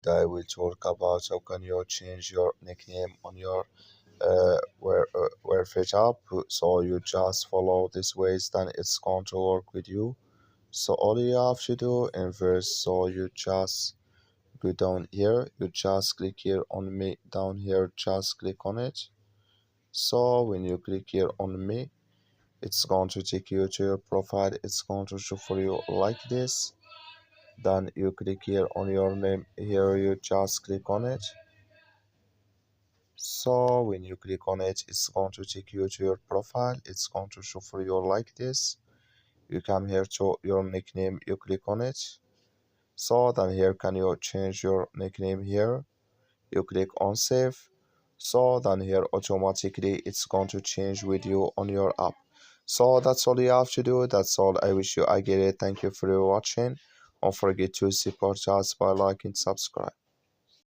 today we talk about how can you change your nickname on your Wearfit app. So you just follow this ways, then it's going to work with you. So all you have to do in first, so you just go down here, you just click here on me down here, just click on it. So when you click here on me, it's going to take you to your profile. It's going to show for you like this. Then you click here on your name. Here you just click on it. So when you click on it, it's going to take you to your profile. It's going to show for you like this. You come here to your nickname, you click on it. So then here can you change your nickname here. You click on save. So then here automatically it's going to change with you on your app. So that's all you have to do. That's all. I wish you I get it. Thank you for watching. Don't forget to support us by liking, subscribe.